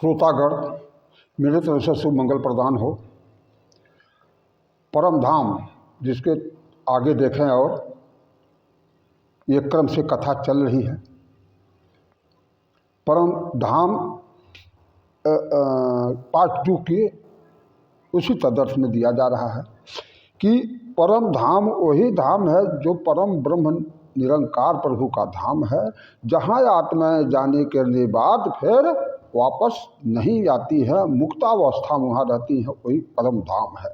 श्रोतागण, मेरे तरफ से शुभ मंगल प्रदान हो। परम धाम जिसके आगे देखें और ये क्रम से कथा चल रही है। परम धाम पार्ट 2 के उसी तदर्थ में दिया जा रहा है कि परम धाम वही धाम है जो परम ब्रह्म निरंकार प्रभु का धाम है, जहाँ आत्माएं जाने के बाद फिर वापस नहीं आती है, मुक्तावस्था में वहाँ रहती है, वही परम धाम है।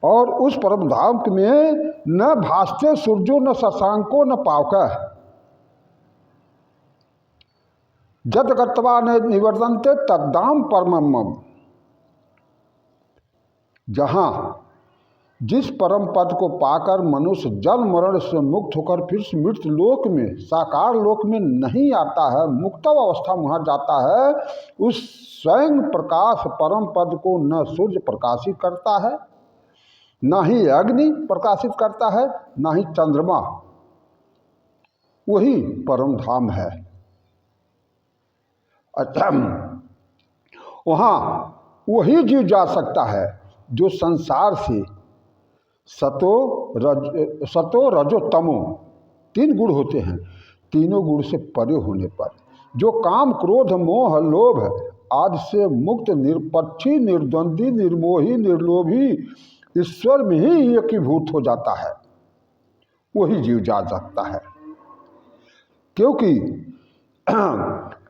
और उस परम धाम में न भास्ते सूर्यो न शशांको न पावक जद गत्वा न निवर्तन्ते तद्धाम परमम। जहाँ जिस परम पद को पाकर मनुष्य जन्म मरण से मुक्त होकर फिर मृत लोक में साकार लोक में नहीं आता है, मुक्तव अवस्था वहाँ जाता है, उस स्वयं प्रकाश परम पद को न सूर्य प्रकाशित करता है, ना ही अग्नि प्रकाशित करता है, ना ही चंद्रमा। वही परम धाम है। अच्छा, वहाँ वही जीव जा सकता है जो संसार से सतो रजो तमो 3 गुण होते हैं, तीनों गुण से परे होने पर जो काम क्रोध मोह लोभ आदि से मुक्त निरपक्षी निर्द्वंदी निर्मोही निर्लोभी ईश्वर में ही एकीभूत हो जाता है, वही जीव जा सकता है। क्योंकि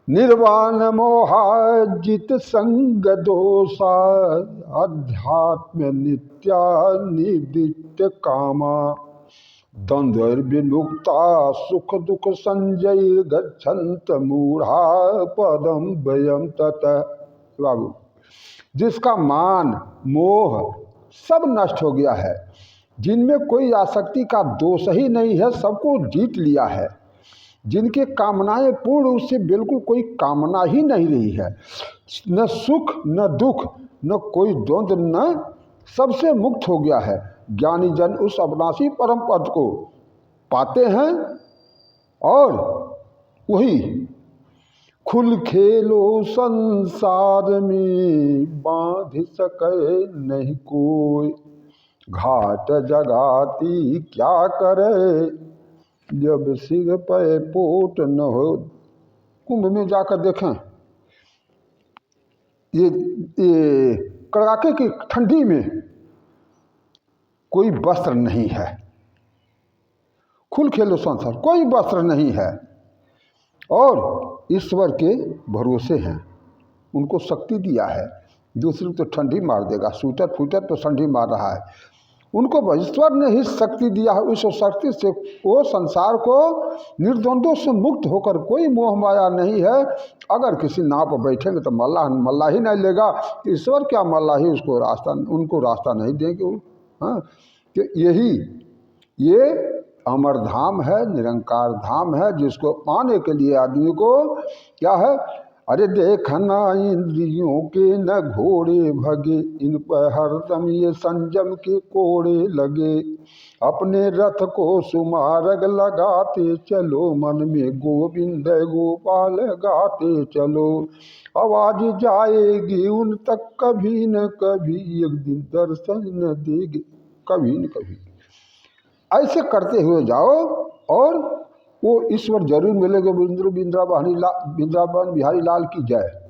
निर्वाण मोहाजित संग दोषा अध्यात्म नित्या निवृत्त कामा द्वंद्वैर्विमुक्ता सुख दुख संजय गच्छन्त मूढ़ा पदम वयम तत। बाबू, जिसका मान मोह सब नष्ट हो गया है, जिनमें कोई आसक्ति का दोष ही नहीं है, सबको जीत लिया है, जिनके कामनाएं पूर्ण, उससे बिल्कुल कोई कामना ही नहीं रही है, न सुख न दुख न कोई द्वंद्व, न सबसे मुक्त हो गया है। ज्ञानी जन उस अविनाशी परम पद को पाते हैं और वही खुल खेलो संसार में बांध सके नहीं कोई, घाट जगाती क्या करे जब सिर पे पोट न हो। कुंभ में जाकर देखें, ये कड़ाके की ठंडी में कोई वस्त्र नहीं है, खुल खेलो संसार, कोई वस्त्र नहीं है, और ईश्वर के भरोसे हैं, उनको शक्ति दिया है। दूसरे तो ठंडी मार देगा, स्वेटर फूटर तो ठंडी मार रहा है, उनको ईश्वर ने ही शक्ति दिया है। उस शक्ति से वो संसार को निर्द्वंद्वों से मुक्त होकर, कोई मोह माया नहीं है। अगर किसी नाव पर बैठेंगे तो मल्ला ही नहीं लेगा, ईश्वर क्या मल्ला ही उसको रास्ता, उनको रास्ता नहीं देंगे। हाँ, तो ये अमर धाम है, निरंकार धाम है, जिसको पाने के लिए आदमी को क्या है, अरे देखना इंद्रियों के न घोड़े भगे, इन पर हरदम ये संजम के कोड़े लगे, अपने रथ को सुमारग लगाते चलो, मन में गोविंद गोपाल गाते चलो, आवाज जाएगी उन तक कभी न कभी, एक दिन दर्शन न देगी कभी न कभी। ऐसे करते हुए जाओ और वो ईश्वर जरूर मिलेगा। वृंदावन बिहारी लाल की जय।